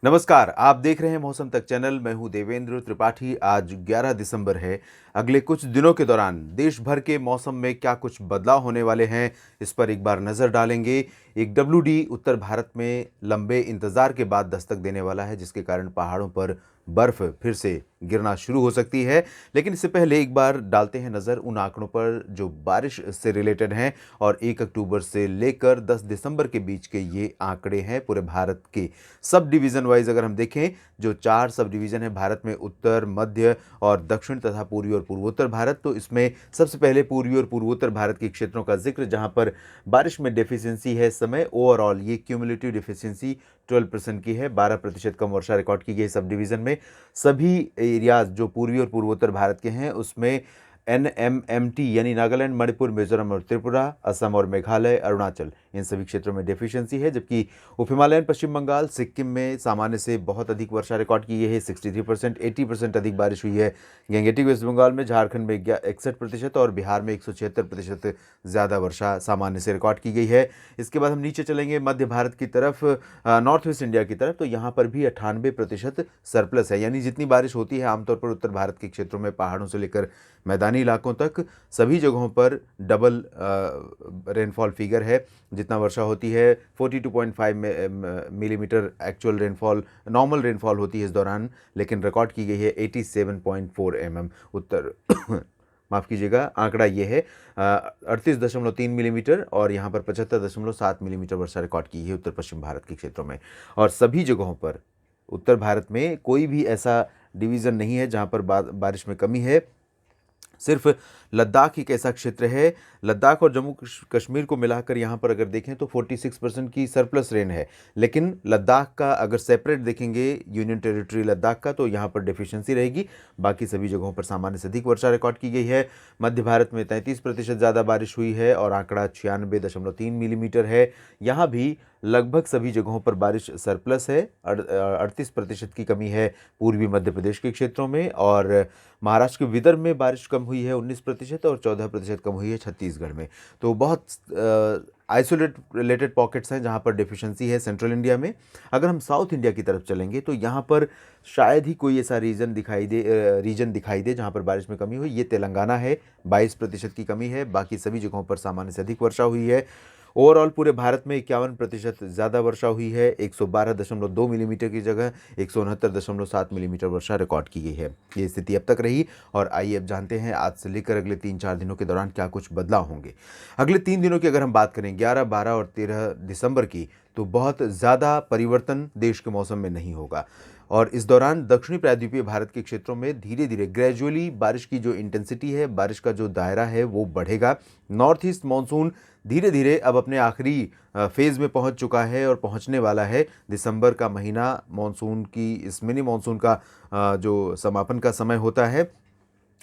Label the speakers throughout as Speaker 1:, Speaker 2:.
Speaker 1: नमस्कार, आप देख रहे हैं मौसम तक चैनल। मैं हूं देवेंद्र त्रिपाठी। आज 11 दिसंबर है। अगले कुछ दिनों के दौरान देश भर के मौसम में क्या कुछ बदलाव होने वाले हैं, इस पर एक बार नज़र डालेंगे। एक डब्ल्यूडी उत्तर भारत में लंबे इंतजार के बाद दस्तक देने वाला है, जिसके कारण पहाड़ों पर बर्फ फिर से गिरना शुरू हो सकती है। लेकिन इससे पहले एक बार डालते हैं नज़र उन आंकड़ों पर जो बारिश से रिलेटेड हैं। और 1 अक्टूबर से लेकर 10 दिसंबर के बीच के ये आंकड़े हैं पूरे भारत के सब डिवीज़न वाइज। अगर हम देखें, जो 4 सब डिवीज़न है भारत में, उत्तर, मध्य और दक्षिण तथा पूर्वी और पूर्वोत्तर भारत, तो इसमें सबसे पहले पूर्वी और पूर्वोत्तर भारत के क्षेत्रों का जिक्र, जहां पर बारिश में डेफिशिएंसी है इस समय। ओवरऑल ये क्यूमुलेटिव डेफिशिएंसी 12% की है। 12% कम वर्षा रिकॉर्ड की गई सब डिवीज़न में। सभी एरियाज जो पूर्वी और पूर्वोत्तर भारत के हैं उसमें NMMT यानी नागालैंड, मणिपुर, मिजोरम और त्रिपुरा, असम और मेघालय, अरुणाचल, इन सभी क्षेत्रों में डेफिशिएंसी है। जबकि उप हिमालयन पश्चिम बंगाल, सिक्किम में सामान्य से बहुत अधिक वर्षा रिकॉर्ड की गई है। 63%, 80% अधिक बारिश हुई है। गैंगेटिक वेस्ट बंगाल में, झारखंड में 61% और बिहार में 176% ज़्यादा वर्षा सामान्य से रिकॉर्ड की गई है। इसके बाद हम नीचे चलेंगे मध्य भारत की तरफ, नॉर्थ वेस्ट इंडिया की तरफ, तो यहाँ पर भी 98% सरप्लस है। यानी जितनी बारिश होती है आमतौर पर उत्तर भारत के क्षेत्रों में, पहाड़ों से लेकर मैदानी इलाकों तक, सभी जगहों पर डबल रेनफॉल फिगर है। जितना वर्षा होती है 42.5 millimetre actual rainfall, normal rainfall होती है इस दौरान, लेकिन रिकॉर्ड की गई है 87.4 उत्तर माफ़ कीजिएगा, आंकड़ा ये है 38.3 मिलीमीटर, और यहाँ पर 75.7 मिलीमीटर वर्षा रिकॉर्ड की है उत्तर पश्चिम भारत के क्षेत्रों में। और सभी जगहों पर उत्तर भारत में कोई भी ऐसा डिवीज़न नहीं है जहाँ पर बारिश में कमी है। सिर्फ लद्दाख एक ऐसा क्षेत्र है, लद्दाख और जम्मू कश्मीर को मिलाकर यहाँ पर अगर देखें तो 46% की सरप्लस रेन है। लेकिन लद्दाख का अगर सेपरेट देखेंगे, यूनियन टेरिटरी लद्दाख का, तो यहाँ पर डेफिशिएंसी रहेगी। बाकी सभी जगहों पर सामान्य से अधिक वर्षा रिकॉर्ड की गई है। मध्य भारत में 33% ज़्यादा बारिश हुई है और आंकड़ा 96.3 मिलीमीटर है। यहाँ भी लगभग सभी जगहों पर बारिश सरप्लस है। 38% की कमी है पूर्वी मध्य प्रदेश के क्षेत्रों में, और महाराष्ट्र के विदर्भ में बारिश कम हुई है 19% और 14% कम हुई है छत्तीसगढ़ में। तो बहुत आइसोलेटेड पॉकेट्स हैं जहां पर डेफिशिएंसी है सेंट्रल इंडिया में। अगर हम साउथ इंडिया की तरफ चलेंगे तो यहां पर शायद ही कोई ऐसा रीजन दिखाई दे जहां पर बारिश में कमी हुई। ये तेलंगाना है, 22% की कमी है। बाकी सभी जगहों पर सामान्य से अधिक वर्षा हुई है। ओवरऑल पूरे भारत में 51% ज़्यादा वर्षा हुई है। 112.2 मिलीमीटर की जगह 169.7 मिलीमीटर वर्षा रिकॉर्ड की गई है। ये स्थिति अब तक रही, और आइए अब जानते हैं आज से लेकर अगले 3-4 दिनों के दौरान क्या कुछ बदलाव होंगे। अगले 3 दिनों की अगर हम बात करें, 11, 12 और 13 दिसंबर की, तो बहुत ज़्यादा परिवर्तन देश के मौसम में नहीं होगा। और इस दौरान दक्षिणी प्रायद्वीपीय भारत के क्षेत्रों में धीरे धीरे ग्रेजुअली बारिश की जो इंटेंसिटी है, बारिश का जो दायरा है, वो बढ़ेगा। नॉर्थ ईस्ट मानसून धीरे धीरे अब अपने आखिरी फेज़ में पहुंच चुका है और पहुंचने वाला है। दिसंबर का महीना मानसून की, इस मिनी मानसून का जो समापन का समय होता है,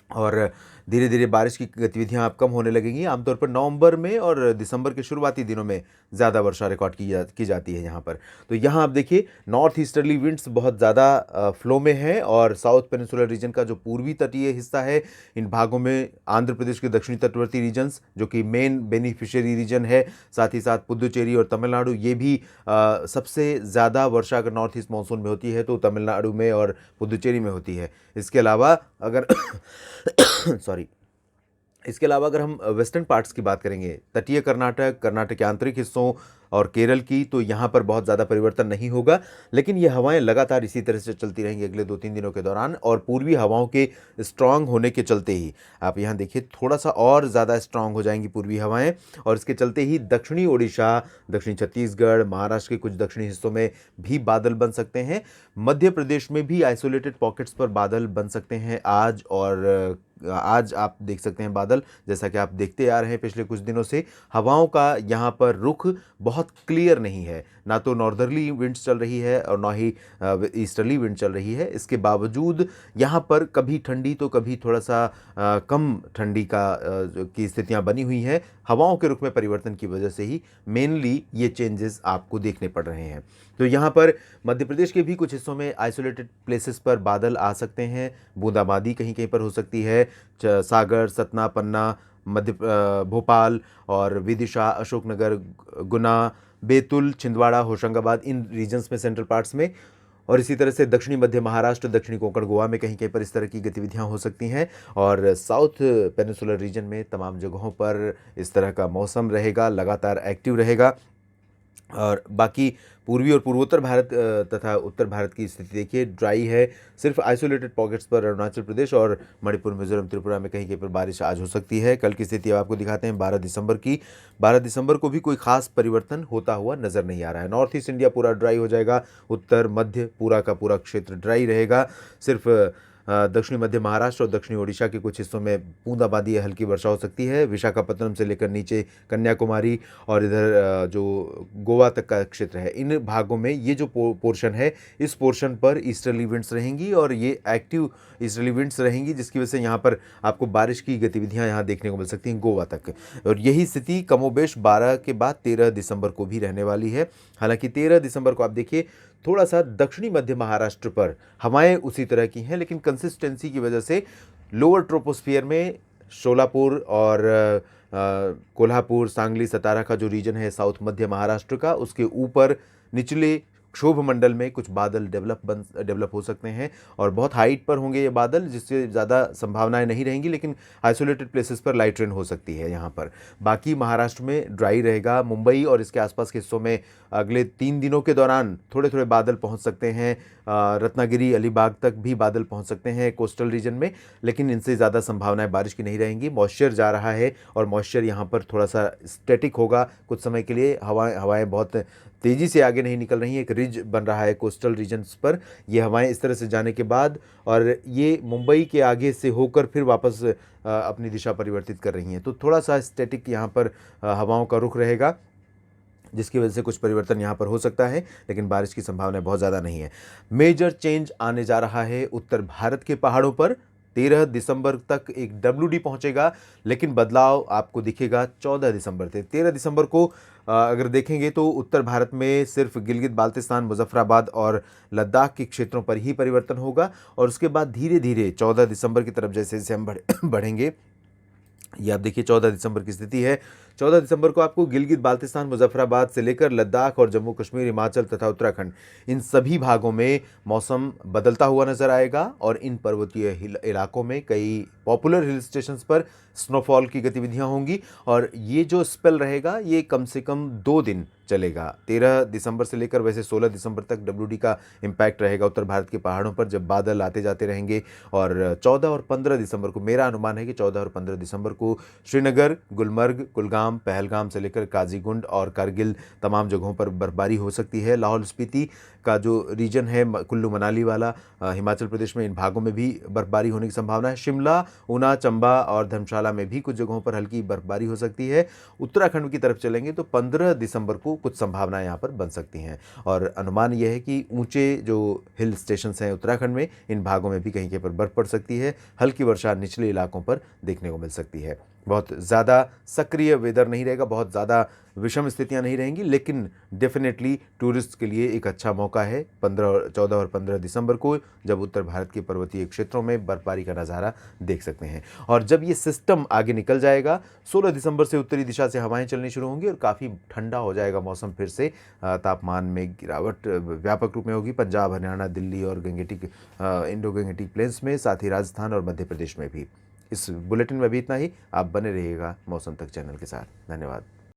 Speaker 1: और धीरे धीरे बारिश की गतिविधियां अब कम होने लगेंगी। आमतौर पर नवंबर में और दिसंबर के शुरुआती दिनों में ज़्यादा वर्षा रिकॉर्ड की जाती है यहाँ पर। तो यहाँ आप देखिए, नॉर्थ ईस्टर्ली विंड्स बहुत ज़्यादा फ्लो में है, और साउथ पेनिनसुलर रीजन का जो पूर्वी तटीय हिस्सा है, इन भागों में आंध्र प्रदेश के दक्षिणी तटवर्ती रीजन्स जो कि मेन बेनिफिशियरी रीजन है, साथ ही साथ पुदुचेरी और तमिलनाडु, ये भी सबसे ज़्यादा वर्षा अगर नॉर्थ ईस्ट मानसून में होती है तो तमिलनाडु में और पुदुचेरी में होती है। इसके अलावा अगर सॉरी इसके अलावा अगर हम वेस्टर्न पार्ट्स की बात करेंगे, तटीय कर्नाटक, कर्नाटक के आंतरिक हिस्सों और केरल की, तो यहाँ पर बहुत ज़्यादा परिवर्तन नहीं होगा। लेकिन ये हवाएं लगातार इसी तरह से चलती रहेंगी अगले 2-3 दिनों के दौरान, और पूर्वी हवाओं के स्ट्रांग होने के चलते ही, आप यहाँ देखिए, थोड़ा सा और ज़्यादा स्ट्रांग हो जाएंगी पूर्वी हवाएं, और इसके चलते ही दक्षिणी ओडिशा, दक्षिणी छत्तीसगढ़, महाराष्ट्र के कुछ दक्षिणी हिस्सों में भी बादल बन सकते हैं। मध्य प्रदेश में भी आइसोलेटेड पॉकेट्स पर बादल बन सकते हैं आज, और आज आप देख सकते हैं बादल, जैसा कि आप देखते आ रहे हैं पिछले कुछ दिनों से। हवाओं का यहाँ पर रुख बहुत क्लियर नहीं है, ना तो नॉर्दर्ली विंड्स चल रही है और ना ही ईस्टर्ली विंड चल रही है। इसके बावजूद यहाँ पर कभी ठंडी तो कभी थोड़ा सा कम ठंडी की स्थितियाँ बनी हुई हैं। हवाओं के रुख में परिवर्तन की वजह से ही मेनली ये चेंजेस आपको देखने पड़ रहे हैं। तो यहाँ पर मध्य प्रदेश के भी कुछ हिस्सों में आइसोलेटेड प्लेसेस पर बादल आ सकते हैं। बूंदाबांदी कहीं कहीं पर हो सकती है। सागर, सतना, पन्ना, भोपाल और विदिशा, अशोकनगर, गुना, बैतूल, छिंदवाड़ा, होशंगाबाद, इन रीजन्स में, सेंट्रल पार्ट्स में और इसी तरह से दक्षिणी मध्य महाराष्ट्र, दक्षिणी कोंकण गोवा में कहीं कहीं पर इस तरह की गतिविधियां हो सकती हैं। और साउथ पेनिनसुलर रीजन में तमाम जगहों पर इस तरह का मौसम रहेगा, लगातार एक्टिव रहेगा। और बाकी पूर्वी और पूर्वोत्तर भारत तथा उत्तर भारत की स्थिति देखिए, ड्राई है। सिर्फ आइसोलेटेड पॉकेट्स पर अरुणाचल प्रदेश और मणिपुर, मिजोरम, त्रिपुरा में कहीं कहीं पर बारिश आज हो सकती है। कल की स्थिति अब आपको दिखाते हैं 12 दिसंबर की। 12 दिसंबर को भी कोई खास परिवर्तन होता हुआ नजर नहीं आ रहा है। नॉर्थ ईस्ट इंडिया पूरा ड्राई हो जाएगा, उत्तर मध्य पूरा का पूरा क्षेत्र ड्राई रहेगा। सिर्फ दक्षिणी मध्य महाराष्ट्र और दक्षिणी ओडिशा के कुछ हिस्सों में बूंदाबांदी या हल्की वर्षा हो सकती है। विशाखापत्तनम से लेकर नीचे कन्याकुमारी और इधर जो गोवा तक का क्षेत्र है, इन भागों में ये जो पोर्शन है, इस पोर्शन पर ईस्टर्ली विंड्स रहेंगी और ये एक्टिव ईस्टर्ली विंड्स रहेंगी, जिसकी वजह से यहाँ पर आपको बारिश की गतिविधियाँ यहाँ देखने को मिल सकती हैं गोवा तक। और यही स्थिति कमोबेश 12 के बाद 13 दिसंबर को भी रहने वाली है। हालांकि 13 दिसंबर को आप देखिए, थोड़ा सा दक्षिणी मध्य महाराष्ट्र पर हवाएं उसी तरह की हैं, लेकिन कंसिस्टेंसी की वजह से लोअर ट्रोपोस्फियर में शोलापुर और कोल्हापुर, सांगली, सतारा का जो रीजन है साउथ मध्य महाराष्ट्र का, उसके ऊपर निचले क्षोभ मंडल में कुछ बादल डेवलप हो सकते हैं और बहुत हाइट पर होंगे ये बादल, जिससे ज़्यादा संभावनाएं नहीं रहेंगी, लेकिन आइसोलेटेड प्लेसेस पर लाइट रेन हो सकती है यहाँ पर। बाकी महाराष्ट्र में ड्राई रहेगा। मुंबई और इसके आसपास के हिस्सों में अगले 3 दिनों के दौरान थोड़े थोड़े बादल पहुँच सकते हैं। रत्नागिरी, अलीबाग तक भी बादल पहुँच सकते हैं कोस्टल रीजन में, लेकिन इनसे ज़्यादा संभावनाएं बारिश की नहीं रहेंगी। मॉइस्चर जा रहा है और मॉइस्चर यहाँ पर थोड़ा सा स्टैटिक होगा कुछ समय के लिए। हवाएं बहुत तेज़ी से आगे नहीं निकल रही हैं। एक रिज बन रहा है कोस्टल रीजन्स पर। ये हवाएं इस तरह से जाने के बाद और ये मुंबई के आगे से होकर फिर वापस अपनी दिशा परिवर्तित कर रही हैं, तो थोड़ा सा स्टैटिक यहाँ पर हवाओं का रुख रहेगा, जिसकी वजह से कुछ परिवर्तन यहाँ पर हो सकता है, लेकिन बारिश की संभावना बहुत ज़्यादा नहीं है। मेजर चेंज आने जा रहा है उत्तर भारत के पहाड़ों पर। 13 दिसंबर तक एक WD पहुंचेगा, लेकिन बदलाव आपको दिखेगा 14 दिसंबर से। 13 दिसंबर को अगर देखेंगे तो उत्तर भारत में सिर्फ गिलगित बाल्तिस्तान, मुजफ्फराबाद और लद्दाख के क्षेत्रों पर ही परिवर्तन होगा और उसके बाद धीरे धीरे 14 दिसंबर की तरफ जैसे जैसे हम बढ़ेंगे, ये आप देखिए 14 दिसंबर की स्थिति है। 14 दिसंबर को आपको गिलगित बाल्तिस्तान, मुजफ्फराबाद से लेकर लद्दाख और जम्मू कश्मीर, हिमाचल तथा उत्तराखंड, इन सभी भागों में मौसम बदलता हुआ नजर आएगा और इन पर्वतीय इलाकों में कई पॉपुलर हिल स्टेशंस पर स्नोफॉल की गतिविधियां होंगी और ये जो स्पेल रहेगा ये कम से कम 2 दिन चलेगा। 13 दिसंबर से लेकर वैसे 16 दिसंबर तक WD का इम्पैक्ट रहेगा उत्तर भारत के पहाड़ों पर, जब बादल आते जाते रहेंगे। और 14 और 15 दिसंबर को, मेरा अनुमान है कि 14 और 15 दिसंबर को श्रीनगर, गुलमर्ग, कुलगाम, पहलगाम से लेकर काजीगुंड और कारगिल तमाम जगहों पर बर्फबारी हो सकती है। लाहौल स्पीति का जो रीजन है, कुल्लू मनाली वाला, हिमाचल प्रदेश में, इन भागों में भी बर्फबारी होने की संभावना है। शिमला, ऊना, चंबा और धर्मशाला में भी कुछ जगहों पर हल्की बर्फबारी हो सकती है। उत्तराखंड की तरफ चलेंगे तो 15 दिसंबर को कुछ संभावनाएं यहाँ पर बन सकती हैं और अनुमान यह है कि ऊंचे जो हिल स्टेशंस हैं उत्तराखंड में, इन भागों में भी कहीं कहीं पर बर्फ पड़ सकती है। हल्की वर्षा निचले इलाकों पर देखने को मिल सकती है। बहुत ज़्यादा सक्रिय वेदर नहीं रहेगा, बहुत ज़्यादा विषम स्थितियां नहीं रहेंगी, लेकिन डेफिनेटली टूरिस्ट के लिए एक अच्छा मौका है 14 और 15 दिसंबर को, जब उत्तर भारत के पर्वतीय क्षेत्रों में बर्फबारी का नज़ारा देख सकते हैं। और जब ये सिस्टम आगे निकल जाएगा, 16 दिसंबर से उत्तरी दिशा से हवाएं चलनी शुरू होंगी और काफ़ी ठंडा हो जाएगा मौसम फिर से। तापमान में गिरावट व्यापक रूप में होगी पंजाब, हरियाणा, दिल्ली और गंगेटिक इंडो गंगेटिक प्लेन्स में, साथ ही राजस्थान और मध्य प्रदेश में भी। इस बुलेटिन में भी इतना ही। आप बने रहिएगा मौसम तक चैनल के साथ। धन्यवाद।